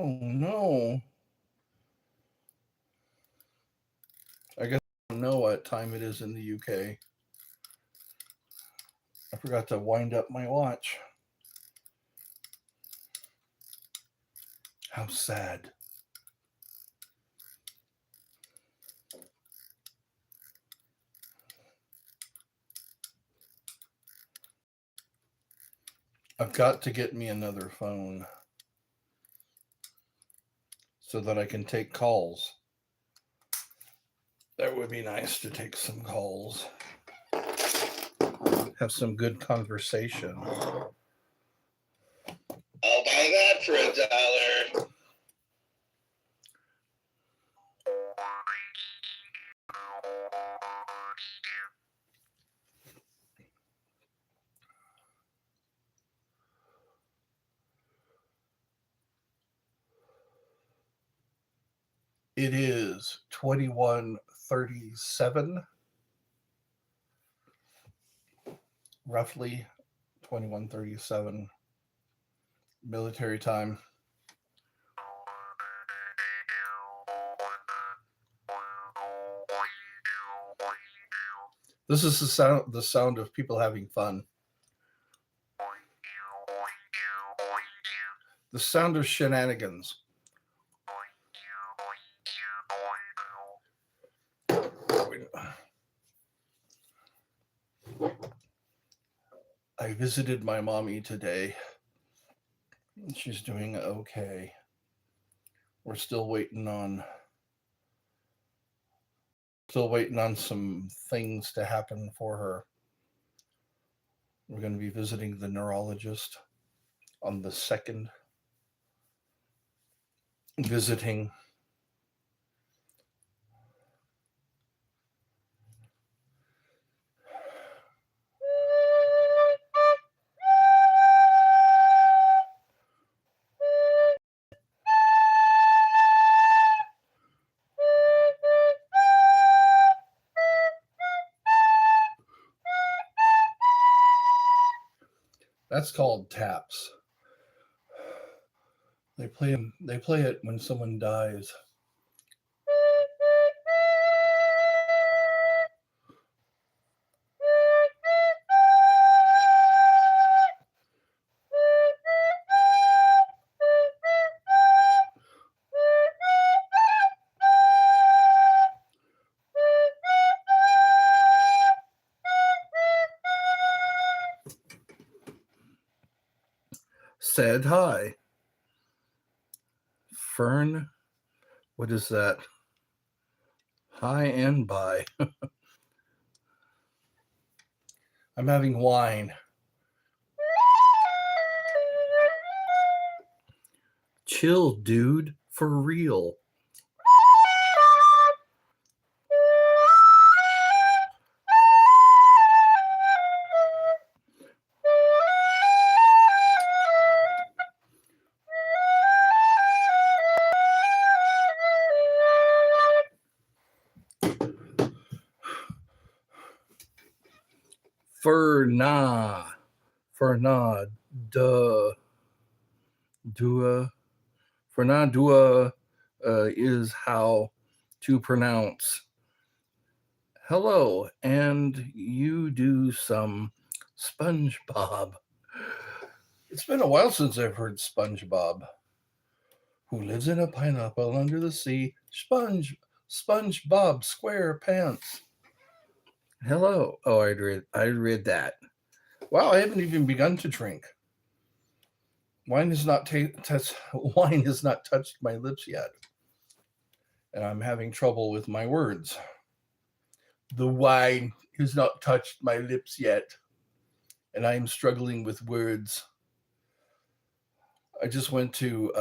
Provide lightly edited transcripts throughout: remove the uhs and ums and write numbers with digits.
Oh no. I guess I don't know what time it is in the UK. I forgot to wind up my watch. How sad. I've got to get me another phone so that I can take calls. That would be nice to take some calls, have some good conversation. I'll buy that for $1. It is 21:37, roughly 21:37 military time. This is the sound of people having fun. The sound of shenanigans. I visited my mommy today. She's doing okay. We're still waiting on some things to happen for her. We're going to be visiting the neurologist on the 2nd, visiting. That's called taps. They play it when someone dies. Said hi. Fern, what is that? Hi and bye. I'm having wine. Chill, dude, for real. Ferna, dua, Fernandua is how to pronounce hello, and you do some SpongeBob. It's been a while since I've heard SpongeBob. Who lives in a pineapple under the sea? SpongeBob SquarePants. Hello. Oh, I read that. Wow, I haven't even begun to drink. Wine has not touched my lips yet, and I'm having trouble with my words. The wine has not touched my lips yet, and I am struggling with words. I just went to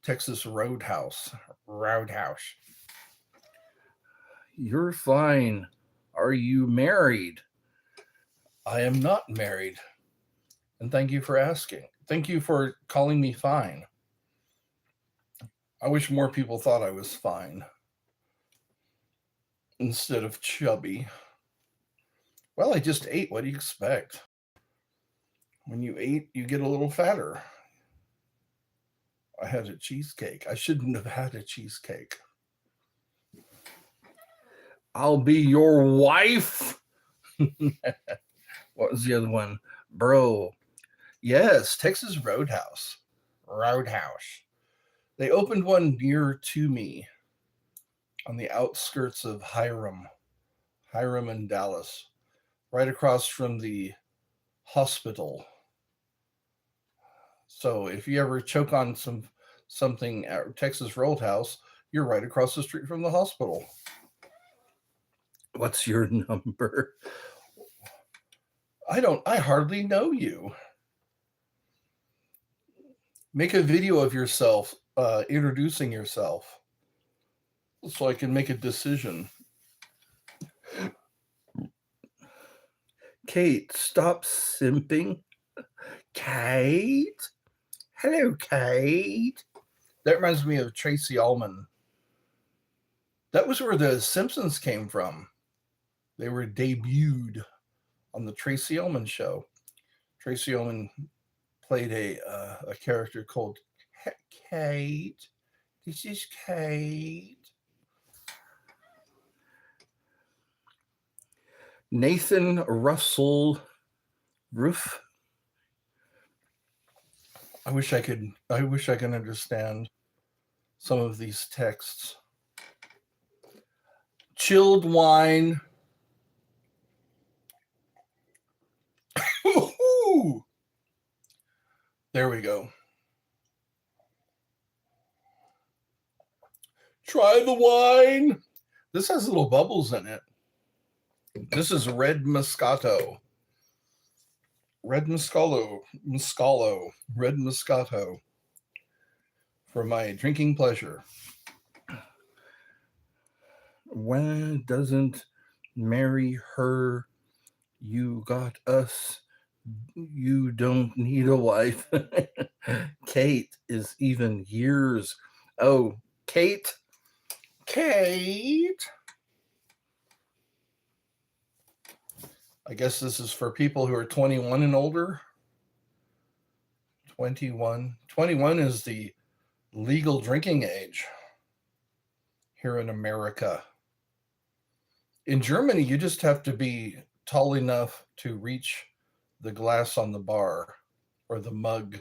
Texas Roadhouse. Roadhouse. You're fine. Are you married? I am not married. And thank you for asking. Thank you for calling me fine. I wish more people thought I was fine instead of chubby. Well, I just ate. What do you expect? When you eat, you get a little fatter. I had a cheesecake. I shouldn't have had a cheesecake. I'll be your wife. What was the other one? Bro. Yes, Texas Roadhouse. Roadhouse. They opened one near to me on the outskirts of Hiram and Dallas, right across from the hospital. So if you ever choke on something at Texas Roadhouse, you're right across the street from the hospital. What's your number? I hardly know you. Make a video of yourself introducing yourself so I can make a decision. Kate, stop simping. Kate? Hello, Kate. That reminds me of Tracy Ullman. That was where the Simpsons came from. They were debuted on the Tracy Ullman show. Tracy Ullman played a character called Kate. This is Kate. Nathan Russell Roof. I wish I could understand some of these texts. Chilled wine. There we go. Try the wine. This has little bubbles in it. This is red Moscato. Red Moscato for my drinking pleasure. When doesn't marry her, you got us. You don't need a wife. Kate is even years. Oh, Kate. I guess this is for people who are 21 and older. 21 is the legal drinking age here in America. In Germany, you just have to be tall enough to reach the glass on the bar or the mug,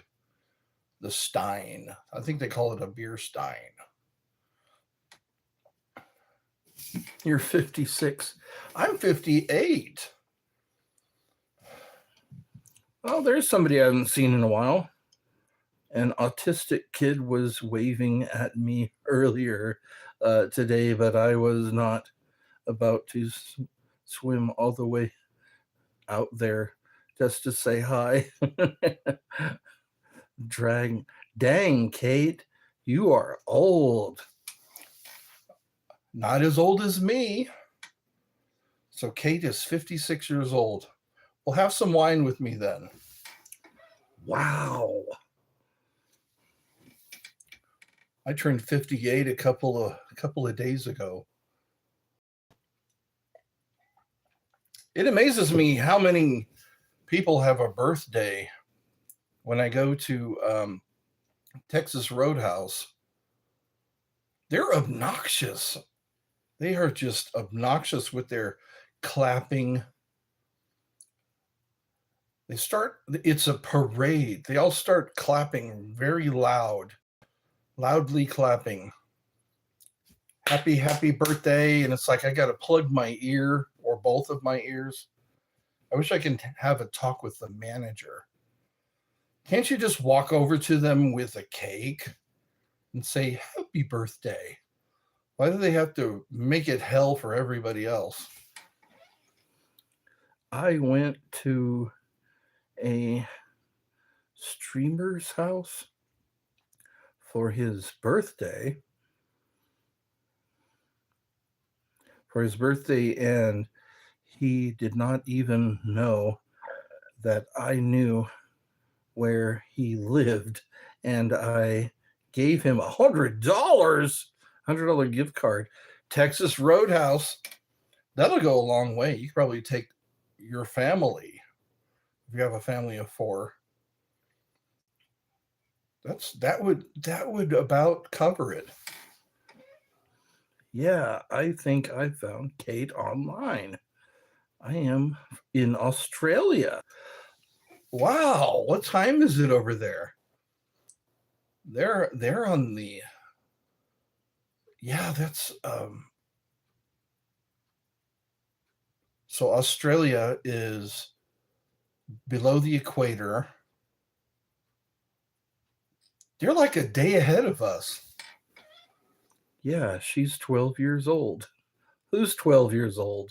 the stein. I think they call it a beer stein. You're 56. I'm 58. Well, there's somebody I haven't seen in a while. An autistic kid was waving at me earlier today, but I was not about to swim all the way out there just to say hi. Dang, Kate, you are old. Not as old as me. So Kate is 56 years old. Well, have some wine with me then. Wow. I turned 58 a couple of days ago. It amazes me how many people have a birthday when I go to Texas Roadhouse. They're obnoxious. They are just obnoxious with their clapping. It's a parade. They all start clapping very loudly clapping. Happy birthday. And it's like, I got to plug my ear or both of my ears. I wish I could have a talk with the manager. Can't you just walk over to them with a cake and say, happy birthday? Why do they have to make it hell for everybody else? I went to a streamer's house for his birthday. And he did not even know that I knew where he lived, and I gave him $100 gift card. Texas Roadhouse, that'll go a long way. You could probably take your family if you have a family of 4. That would about cover it. Yeah, I think I found Kate online. I am in Australia. Wow, what time is it over there? They're on the yeah, that's so Australia is below the equator. They're like a day ahead of us. Yeah, she's 12 years old. Who's 12 years old?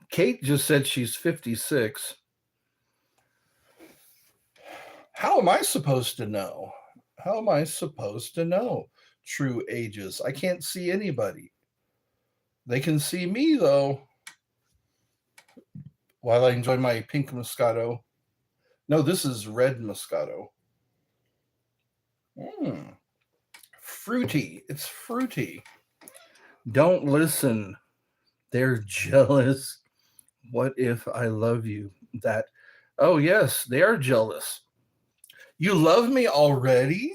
Kate just said she's 56. How am I supposed to know? How am I supposed to know true ages? I can't see anybody. They can see me, though, while I enjoy my pink Moscato. No, this is red Moscato. Fruity. It's fruity. Don't listen. They're jealous. What if I love you? That, oh, yes, they are jealous. You love me already?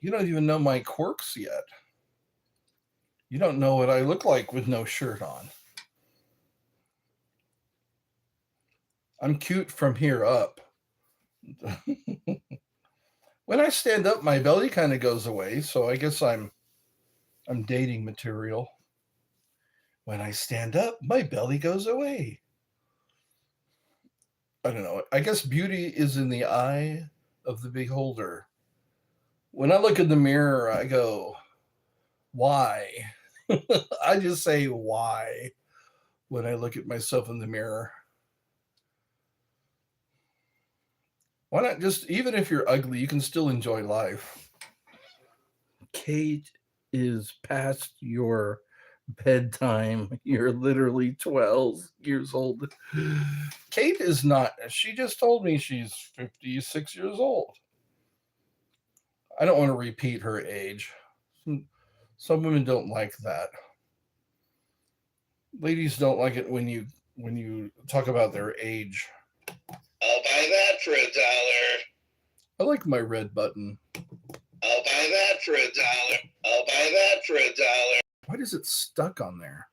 You don't even know my quirks yet. You don't know what I look like with no shirt on. I'm cute from here up. When I stand up, my belly kind of goes away, so I guess I'm dating material. When I stand up, my belly goes away. I don't know. I guess beauty is in the eye of the beholder. When I look in the mirror, I go, why? I just say, why? When I look at myself in the mirror. Why not just, even if you're ugly, you can still enjoy life. Kate is past your bedtime. You're literally 12 years old. Kate is not. She just told me she's 56 years old. I don't want to repeat her age. Some women don't like that. Ladies don't like it when you talk about their age. I'll buy that for $1. I like my red button. I'll buy that for $1. I'll buy that for $1. Why is it stuck on there?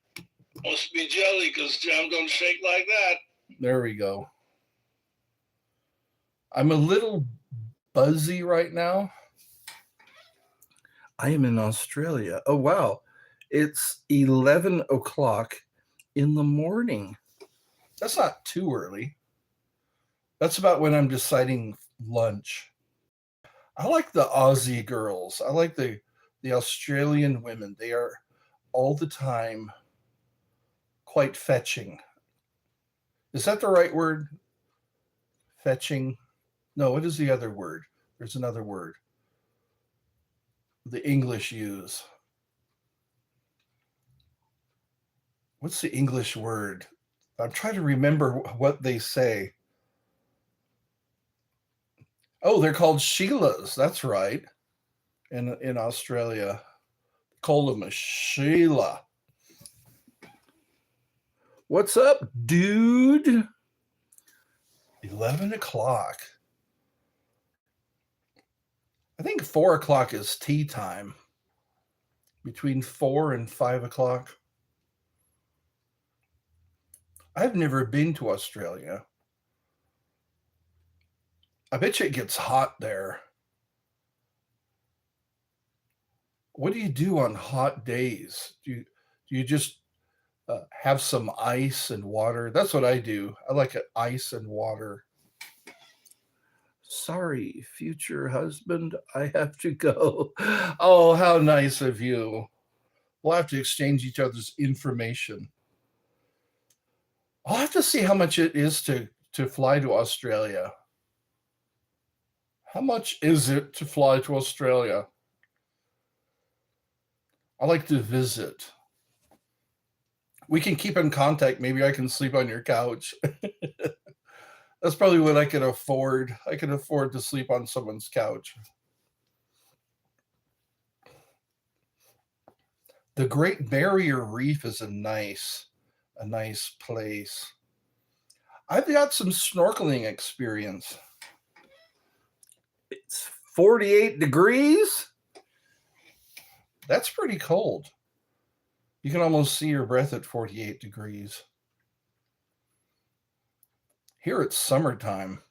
Must be jelly because John don't shake like that. There we go. I'm a little buzzy right now. I am in Australia. Oh, wow. It's 11 o'clock in the morning. That's not too early. That's about when I'm deciding lunch. I like the Aussie girls. I like the Australian women. They are all the time quite fetching. Is that the right word? Fetching? No, what is the other word? There's another word the English use. What's the English word? I'm trying to remember what they say. Oh, they're called Sheilas. That's right. In Australia, call them a Sheila. What's up, dude? 11 o'clock. I think 4 o'clock is tea time. Between 4 and 5 o'clock. I've never been to Australia. I bet you it gets hot there. What do you do on hot days? Do you just have some ice and water? That's what I do. I like ice and water. Sorry, future husband, I have to go. Oh, how nice of you. We'll have to exchange each other's information. I'll have to see how much it is to fly to Australia. How much is it to fly to Australia? I like to visit. We can keep in contact. Maybe I can sleep on your couch. That's probably what I can afford. I can afford to sleep on someone's couch. The Great Barrier Reef is a nice place. I've got some snorkeling experience. 48 degrees? That's pretty cold. You can almost see your breath at 48 degrees. Here it's summertime.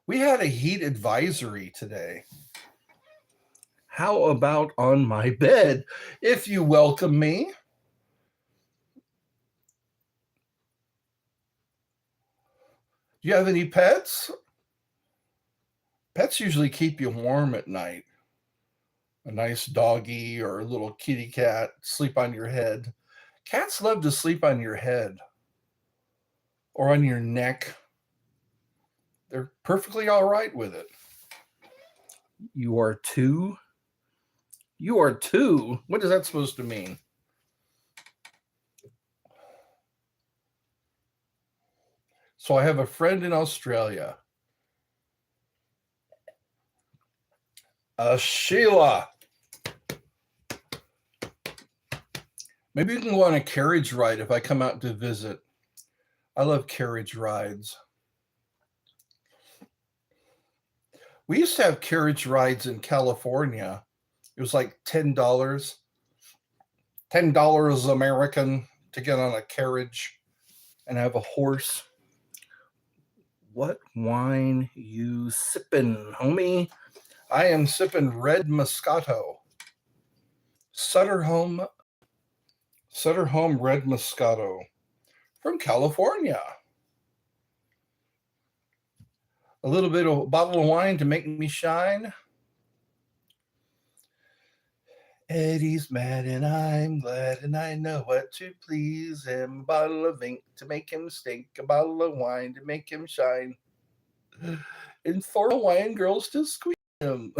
We had a heat advisory today. How about on my bed? If you welcome me. Do you have any pets? Pets usually keep you warm at night. A nice doggy or a little kitty cat sleep on your head. Cats love to sleep on your head or on your neck. They're perfectly all right with it. You are two? You are two? What is that supposed to mean? So I have a friend in Australia. Sheila. Maybe you can go on a carriage ride if I come out to visit. I love carriage rides. We used to have carriage rides in California. It was like $10. $10 American to get on a carriage and have a horse. What wine you sippin', homie? I am sipping red Moscato. Sutter Home Red Moscato from California. A little bit of a bottle of wine to make me shine. Eddie's mad and I'm glad and I know what to please him. A bottle of ink to make him stink. A bottle of wine to make him shine. And 4 Hawaiian girls to squeeze him.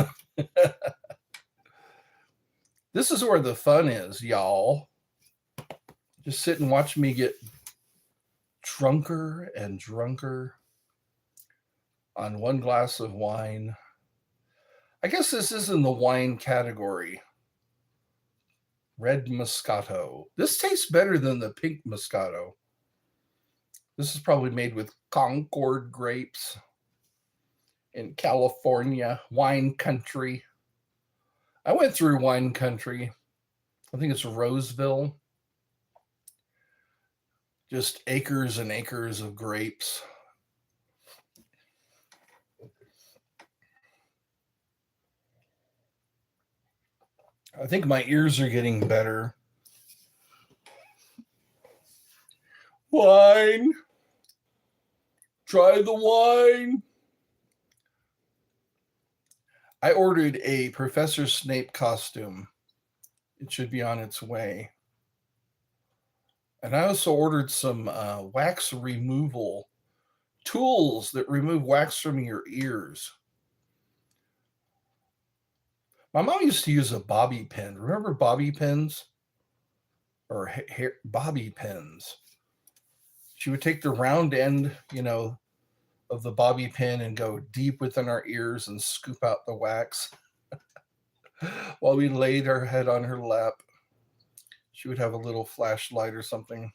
This is where the fun is, y'all. Just sit and watch me get drunker and drunker on one glass of wine. I guess this is in the wine category. Red Moscato. This tastes better than the pink Moscato. This is probably made with Concord grapes in California, wine country. I went through wine country. I think it's Roseville. Just acres and acres of grapes. I think my ears are getting better. Wine. Try the wine. I ordered a Professor Snape costume. It should be on its way. And I also ordered some wax removal tools that remove wax from your ears. My mom used to use a bobby pin. Remember bobby pins? Or hair bobby pins. She would take the round end, of the bobby pin and go deep within our ears and scoop out the wax. While we laid our head on her lap, she would have a little flashlight or something.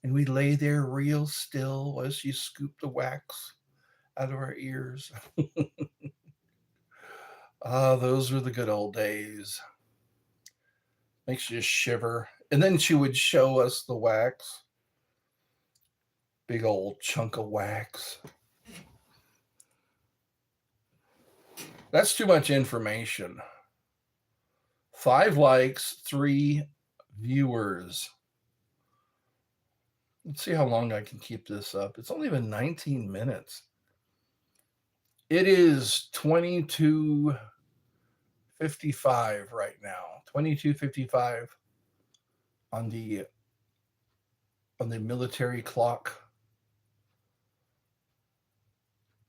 And we lay there real still as she scooped the wax out of our ears. Those were the good old days. Makes you shiver. And then she would show us the wax. Big old chunk of wax. That's too much information. 5 likes, 3 viewers. Let's see how long I can keep this up. It's only been 19 minutes. It is 22:55 right now. 22:55 on the military clock.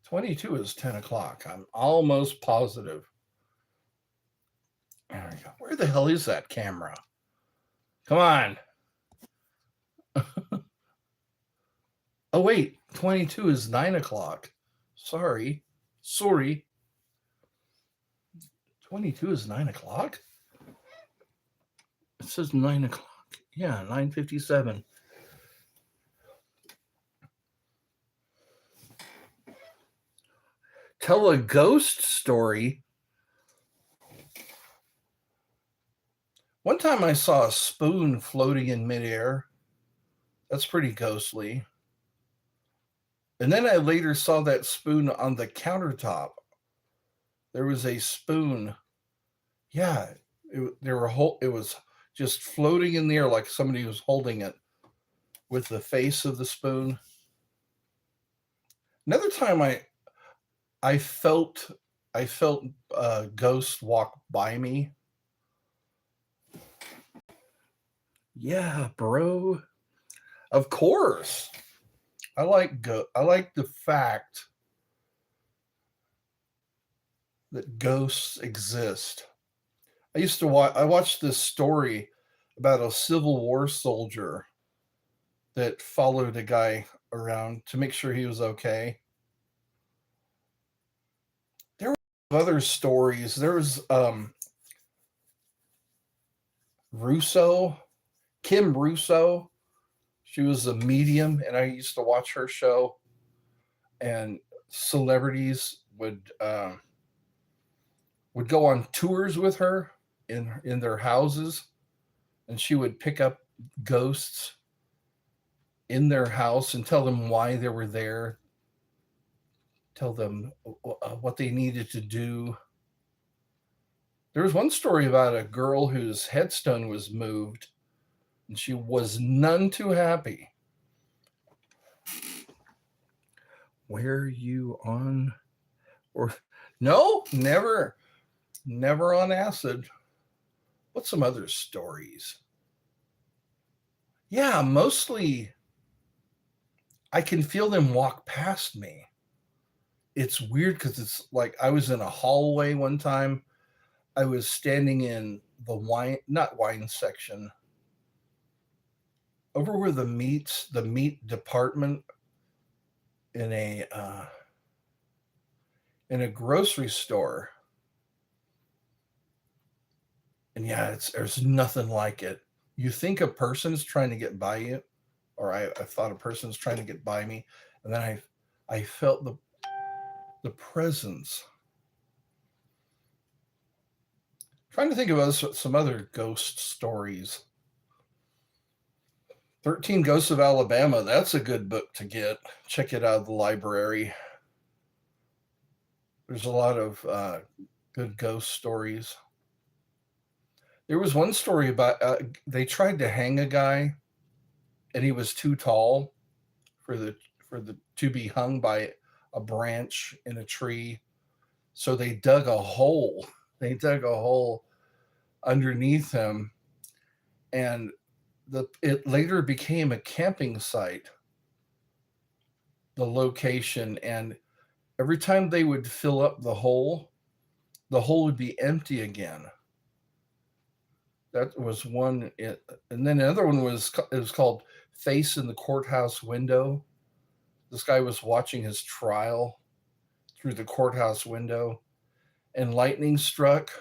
22 is 10 o'clock. I'm almost positive. There we go. Where the hell is that camera? Come on. Oh, wait. 22 is 9 o'clock. Sorry. 22 is 9 o'clock? It says 9 o'clock. Yeah, 9:57. Tell a ghost story. One time I saw a spoon floating in midair. That's pretty ghostly. And then I later saw that spoon on the countertop. There was a spoon. Yeah, it was just floating in the air like somebody was holding it with the face of the spoon. Another time I felt a ghost walk by me. Yeah, bro. Of course. I like the fact that ghosts exist. I watched this story about a Civil War soldier that followed a guy around to make sure he was okay. There were other stories. There was Russo, Kim Russo. She was a medium, and I used to watch her show. And celebrities would go on tours with her in their houses, and she would pick up ghosts in their house and tell them why they were there, tell them what they needed to do. There was one story about a girl whose headstone was moved, and she was none too happy. Were you on? Or no, never on acid. What's some other stories? Yeah, mostly I can feel them walk past me. It's weird because it's like I was in a hallway one time. I was standing in the not wine section, over where the meat department in a grocery store. And yeah, there's nothing like it. You think a person's trying to get by you, or I thought a person's trying to get by me, and then I felt the presence. Trying to think of some other ghost stories. 13 Ghosts of Alabama. That's a good book to get. Check it out at the library. There's a lot of good ghost stories. There was one story about they tried to hang a guy, and he was too tall for the to be hung by a branch in a tree. So they dug a hole. They dug a hole underneath him, and it later became a camping site. The location, and every time they would fill up the hole would be empty again. That was one. And then another one was called Face in the Courthouse Window. This guy was watching his trial through the courthouse window, and lightning struck.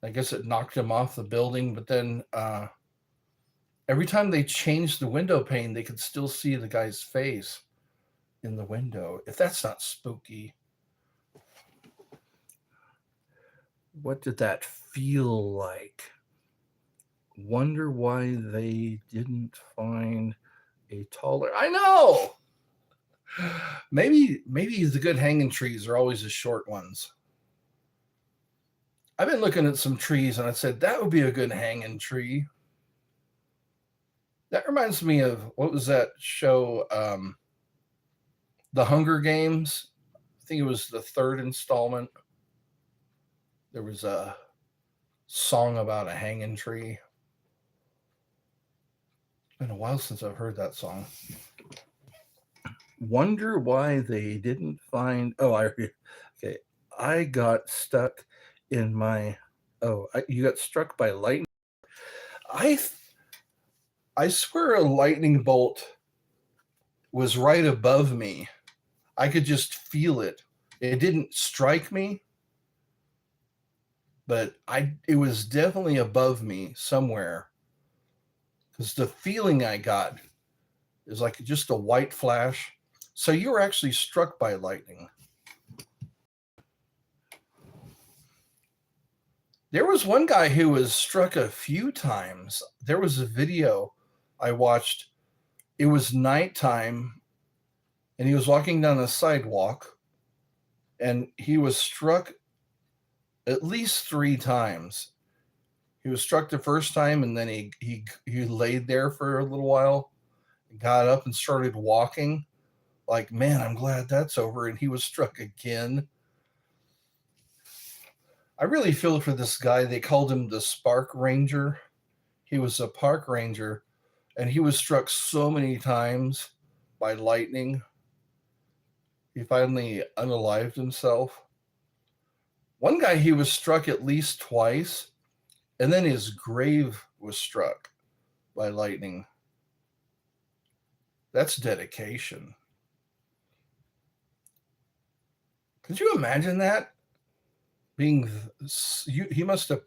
I guess it knocked him off the building, but then every time they changed the window pane, they could still see the guy's face in the window. If that's not spooky. What did that feel like? Wonder why they didn't find a taller. I know. Maybe the good hanging trees are always the short ones. I've been looking at some trees, and I said that would be a good hanging tree. That reminds me of, what was that show? The Hunger Games. I think it was the third installment. There was a song about a hanging tree. It's been a while since I've heard that song. Wonder why they didn't find. Okay. I got stuck in my. You got struck by lightning. I swear a lightning bolt was right above me. I could just feel it. It didn't strike me, but it was definitely above me somewhere, because the feeling I got is like just a white flash. So you were actually struck by lightning. There was one guy who was struck a few times. There was a video I watched. It was nighttime, and he was walking down the sidewalk, and he was struck at least 3 times. He was struck the first time, and then he laid there for a little while, got up and started walking. Like, man, I'm glad that's over. And he was struck again. I really feel for this guy. They called him the Spark Ranger. He was a park ranger, and he was struck so many times by lightning. He finally unalived himself. One guy, he was struck at least twice, and then his grave was struck by lightning. That's dedication. Could you imagine that? He must have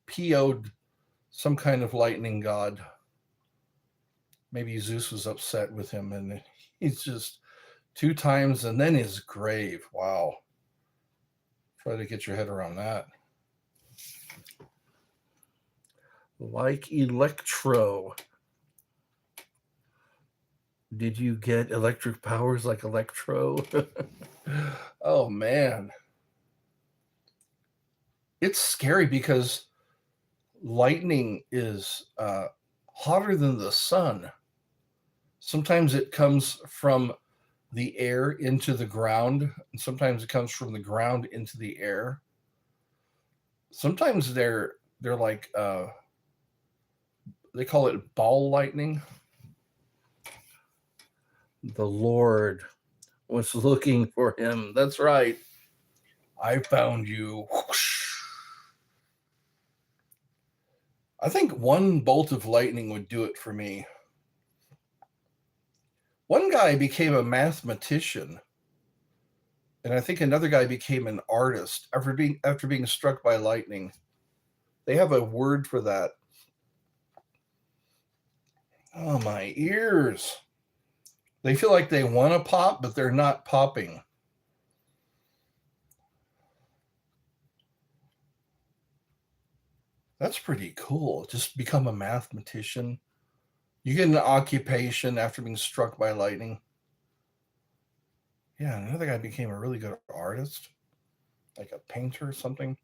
PO'd some kind of lightning god. Maybe Zeus was upset with him, and he's just 2 times, and then his grave. Wow. Try to get your head around that. Like Electro. Did you get electric powers like Electro? Oh, man. It's scary because lightning is hotter than the sun. Sometimes it comes from the air into the ground, and sometimes it comes from the ground into the air. Sometimes they're like they call it ball lightning. The Lord was looking for him. That's right. I found you. I think one bolt of lightning would do it for me. One guy became a mathematician, and I think another guy became an artist after being struck by lightning. They have a word for that. Oh, my ears. They feel like they want to pop, but they're not popping. That's pretty cool. Just become a mathematician. You get an occupation after being struck by lightning. Yeah, another guy became a really good artist, like a painter or something.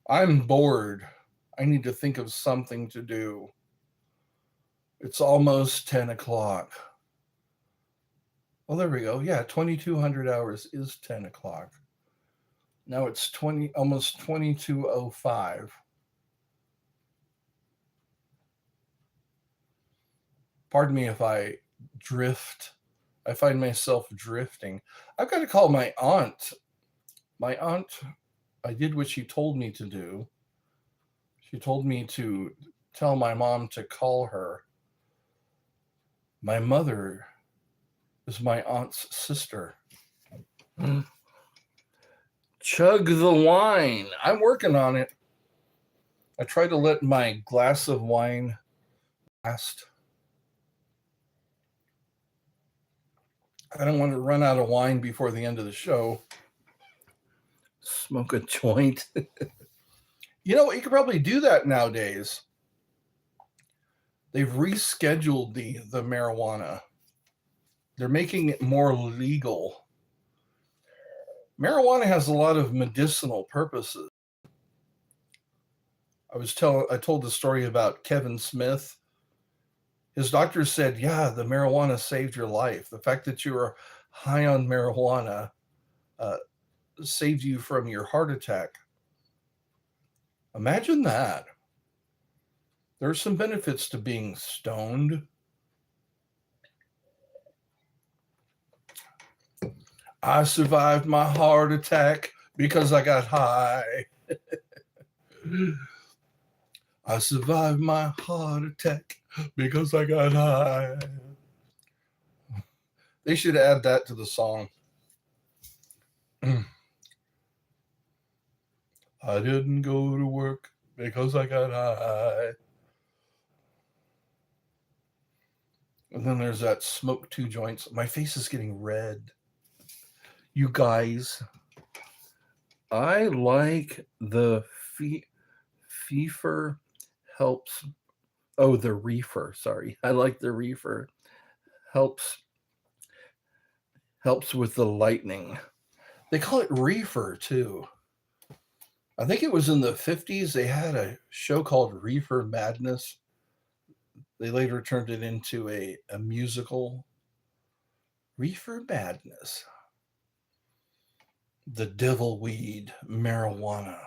I'm bored. I need to think of something to do. It's almost 10 o'clock. Well, there we go. Yeah, 2,200 hours is 10 o'clock. Now it's almost 22:05. Pardon me if I drift. I find myself drifting. I've got to call my aunt. My aunt, I did what she told me to do. She told me to tell my mom to call her. My mother is my aunt's sister. Chug the wine. I'm working on it. I try to let my glass of wine last. I don't want to run out of wine before the end of the show. Smoke a joint. You could probably do that nowadays. They've rescheduled the marijuana. They're making it more legal. Marijuana has a lot of medicinal purposes. I told the story about Kevin Smith. His doctor said, yeah, the marijuana saved your life. The fact that you were high on marijuana saved you from your heart attack. Imagine that. There are some benefits to being stoned. I survived my heart attack because I got high. I survived my heart attack because I got high. They should add that to the song. I didn't go to work because I got high. And then there's that smoke 2 joints. My face is getting red. You guys, I like the Fefer helps. Oh, the reefer. Sorry, I like the reefer. Helps with the lightning. They call it reefer too. I think it was in the 50s. They had a show called Reefer Madness. They later turned it into a musical. Reefer Madness. The devil weed, marijuana.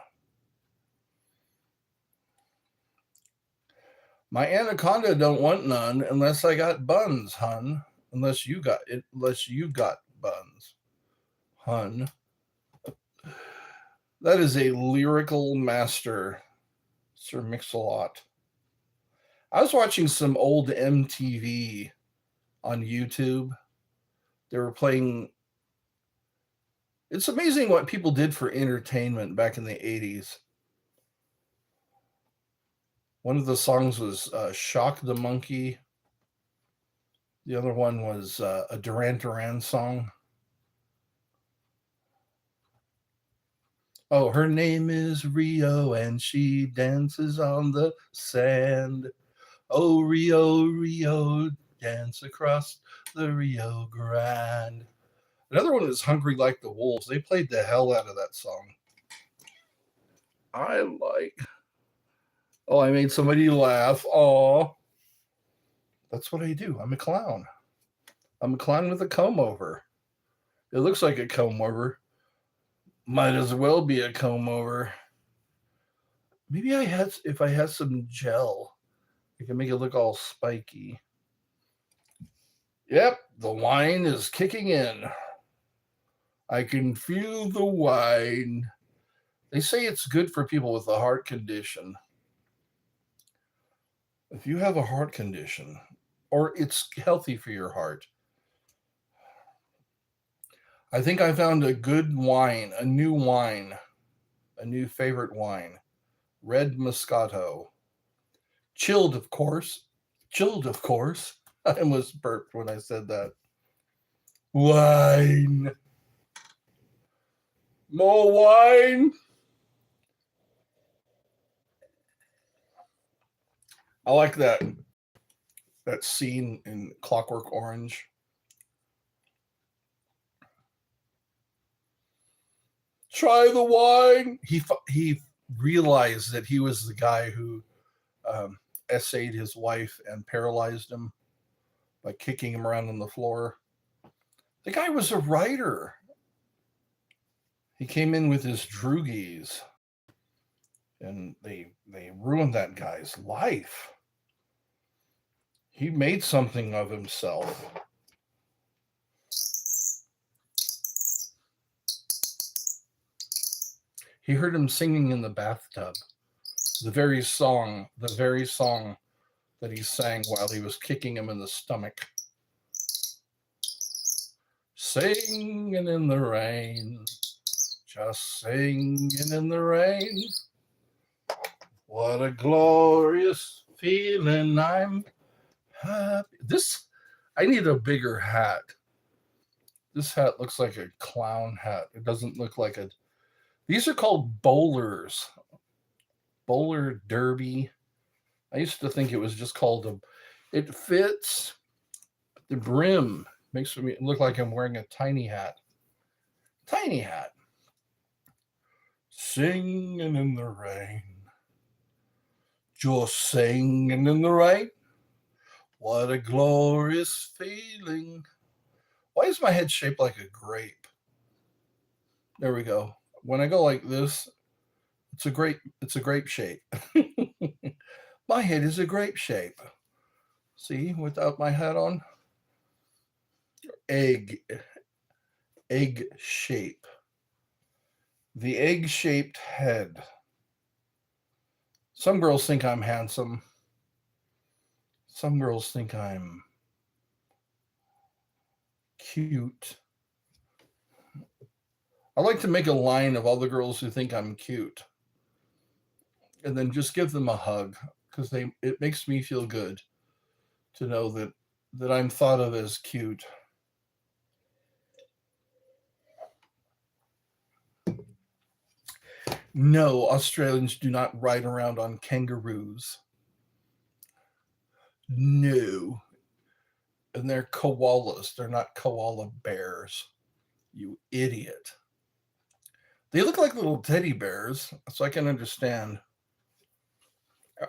My anaconda don't want none unless I got buns, hun. Unless you got it, unless you got buns, hun. That is a lyrical master, Sir Mix-a-Lot. I was watching some old MTV on YouTube. They were playing. It's amazing what people did for entertainment back in the 80s. One of the songs was Shock the Monkey. The other one was a Duran Duran song. Oh, her name is Rio and she dances on the sand. Oh, Rio, Rio, dance across the Rio Grande. Another one is Hungry Like the Wolves. They played the hell out of that song. I like. Oh, I made somebody laugh. Oh, that's what I do. I'm a clown. I'm a clown with a comb over. It looks like a comb over. Might as well be a comb over. Maybe if I had some gel, I can make it look all spiky. Yep, the wine is kicking in. I can feel the wine. They say it's good for people with a heart condition. If you have a heart condition, or it's healthy for your heart, I think I found a good wine, a new favorite wine. Red Moscato. Chilled, of course. Chilled, of course. I almost burped when I said that. Wine. More wine. I like that scene in Clockwork Orange. Try the wine. He realized that he was the guy who essayed his wife and paralyzed him by kicking him around on the floor. The guy was a writer. He came in with his droogies, and they ruined that guy's life. He made something of himself. He heard him singing in the bathtub. The very song that he sang while he was kicking him in the stomach. Singing in the rain, just singing in the rain. What a glorious feeling, I'm happy. I need a bigger hat. This hat looks like a clown hat. It doesn't look like a. These are called bowlers. Bowler derby. I used to think it was just called a. It fits. The brim makes me look like I'm wearing a tiny hat. Tiny hat. Singing in the rain. Just singing in the rain. What a glorious feeling. Why is my head shaped like a grape? There we go. When I go like this, it's a grape shape. My head is a grape shape. See, without my hat on? Egg shape. The egg-shaped head. Some girls think I'm handsome. Some girls think I'm cute. I like to make a line of all the girls who think I'm cute and then just give them a hug because it makes me feel good to know that I'm thought of as cute. No, Australians do not ride around on kangaroos. No. And they're koalas. They're not koala bears. You idiot. They look like little teddy bears, so I can understand.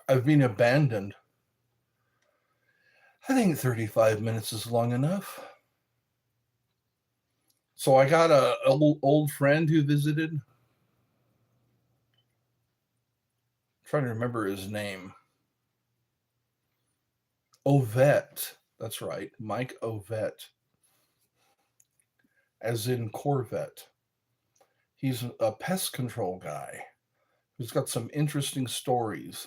I've been abandoned. I think 35 minutes is long enough. So I got a old friend who visited. I'm trying to remember his name. Ovette. That's right. Mike Ovette. As in Corvette. He's a pest control guy who's got some interesting stories.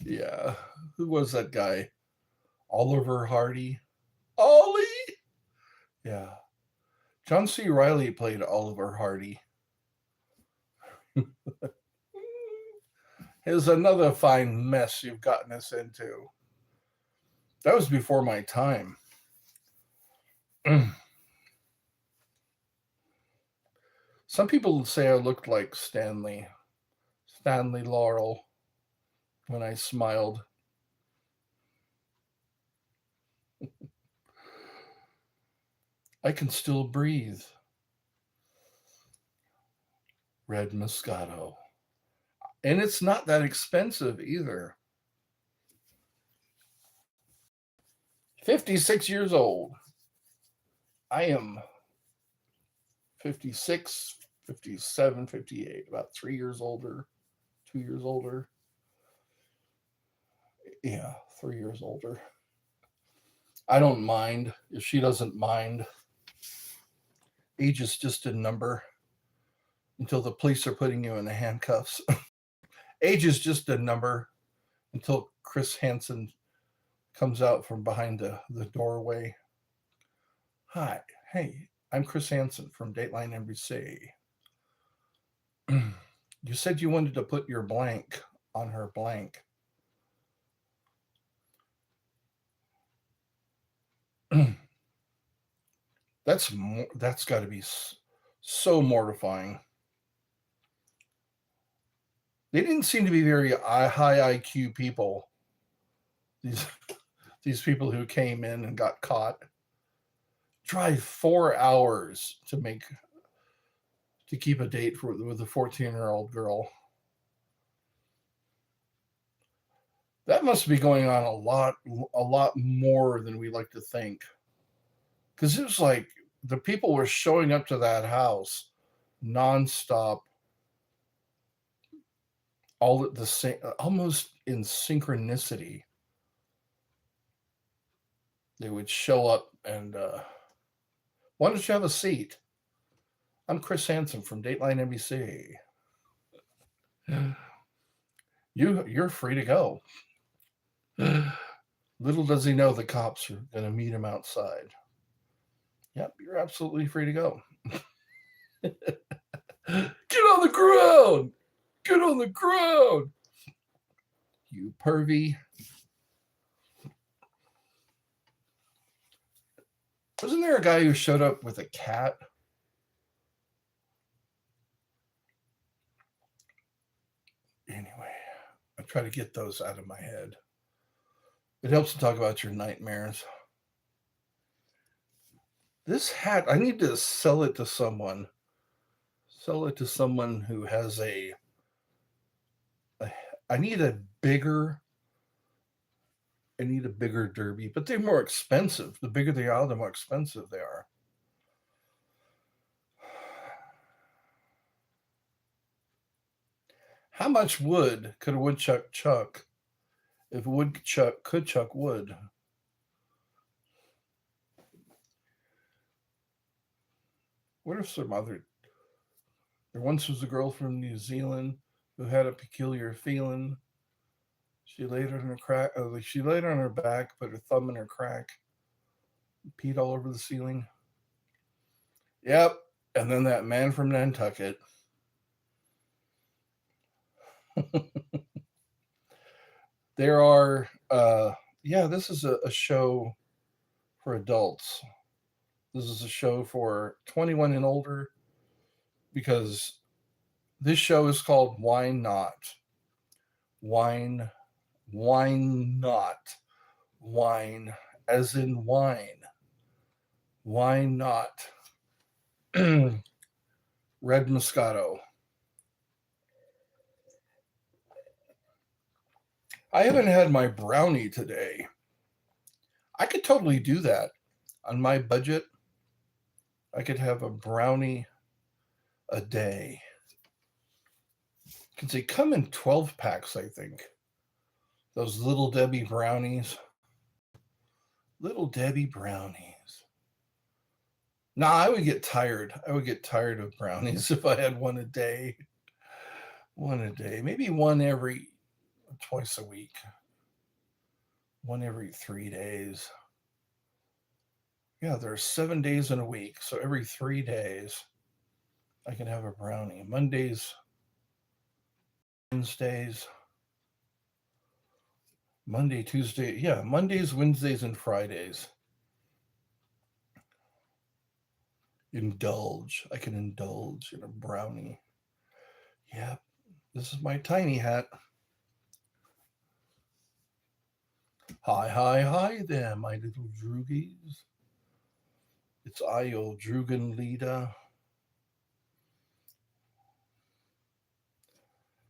Yeah. Who was that guy? Oliver Hardy. Ollie! Yeah. John C. Reilly played Oliver Hardy. Here's another fine mess you've gotten us into. That was before my time. Some people say I looked like Stanley Laurel when I smiled. I can still breathe. Red Moscato. And it's not that expensive either. 56 years old. I am 56, 57, 58, about 3 years older, 2 years older. Yeah, 3 years older. I don't mind if she doesn't mind. Age is just a number until the police are putting you in the handcuffs. Age is just a number until Chris Hansen comes out from behind the doorway. Hi, hey, I'm Chris Hansen from Dateline NBC. You said you wanted to put your blank on her blank. That's got to be so mortifying. They didn't seem to be very high IQ people. These people who came in and got caught. Drive 4 hours to keep a date with a 14-year-old girl. That must be going on a lot more than we like to think. Because it was like the people were showing up to that house nonstop, all at the same, almost in synchronicity. They would show up and, why don't you have a seat? I'm Chris Hansen from Dateline NBC. You're free to go. Little does he know the cops are going to meet him outside. Yep, you're absolutely free to go. Get on the ground! Get on the ground! You pervy. Wasn't there a guy who showed up with a cat? Anyway, I try to get those out of my head. It helps to talk about your nightmares. This hat, I need to sell it to someone. Sell it to someone who has I need a bigger derby, but they're more expensive. The bigger they are, the more expensive they are. How much wood could a woodchuck chuck if a woodchuck could chuck wood? What if some other... There once was a girl from New Zealand who had a peculiar feeling. She laid on her crack. She laid on her back, put her thumb in her crack, peed all over the ceiling. Yep, and then that man from Nantucket. There are, this is a show for adults. This is a show for 21 and older because this show is called Wine Not. Wine, wine not. Wine as in wine. Wine not. Red Moscato. I haven't had my brownie today. I could totally do that. On my budget, I could have a brownie a day. Because they come in 12 packs, I think. Those Little Debbie brownies. Little Debbie brownies. Nah, I would get tired. I would get tired of brownies if I had one a day. One a day. Maybe one every twice a week. One every 3 days. Yeah, there's 7 days in a week. So every 3 days, I can have a brownie. Mondays, Wednesdays, Monday, Tuesday. Yeah, Mondays, Wednesdays, and Fridays. Indulge. I can indulge in a brownie. Yep, this is my tiny hat. Hi, hi, hi there, my little droogies. It's I, old Drugan leader.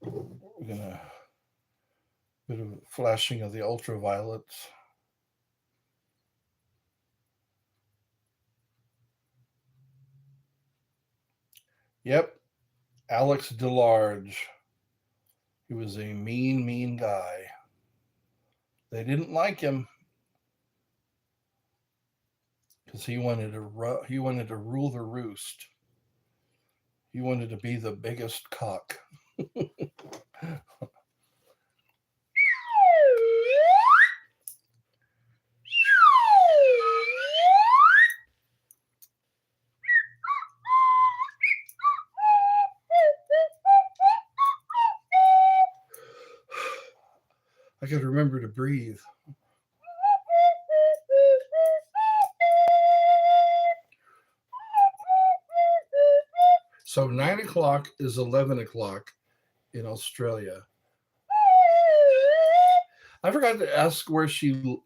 We're gonna bit of flashing of the ultraviolets. Yep, Alex DeLarge. He was a mean, mean guy. They didn't like him because he wanted to rule the roost. He wanted to be the biggest cock. I got to remember to breathe. So 9 o'clock is 11 o'clock in Australia. I forgot to ask where she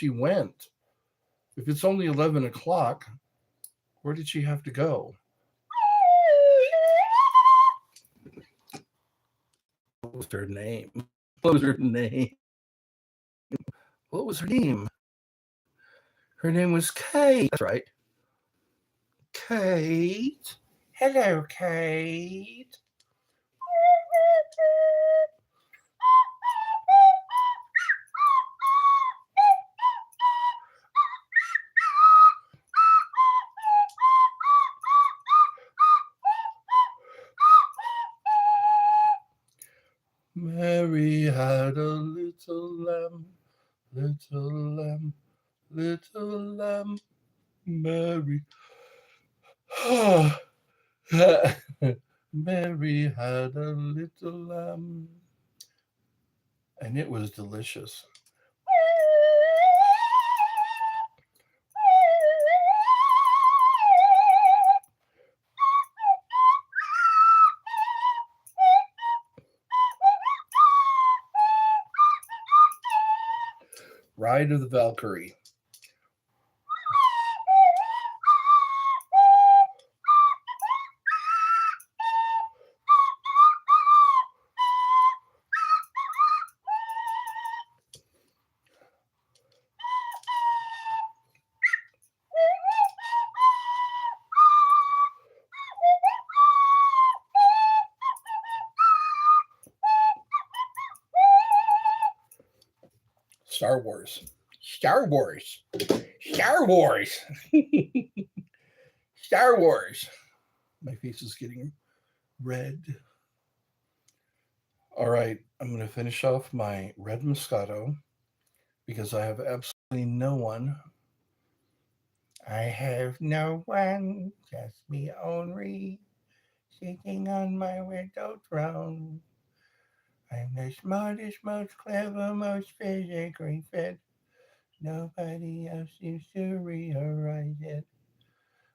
went. If it's only 11 o'clock, where did she have to go? What was her name? What was her name? What was her name? Her name was Kate. That's right. Kate. Hello, Kate. Mary had a little lamb, little lamb, Mary. Mary had a little lamb, and it was delicious. Ride of the Valkyrie. Star Wars. Star Wars. Star Wars. Star Wars. My face is getting red. All right, I'm going to finish off my red Moscato because I have absolutely no one. I have no one, just me only, sitting on my window throne. I'm the smartest, most clever, most physically fit. Nobody else seems to realize it.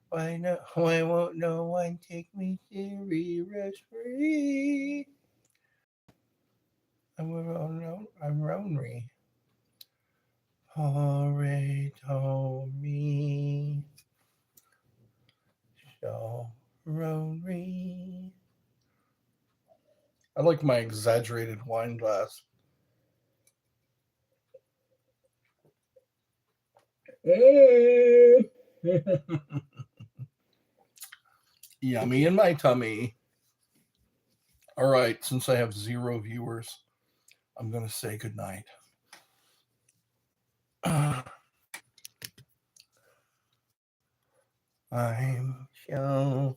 Why won't no one take me seriously? I'm lonely. Already told me so lonely. I like my exaggerated wine glass. Yummy in my tummy. All right, since I have 0 viewers, I'm going to say goodnight. I'm so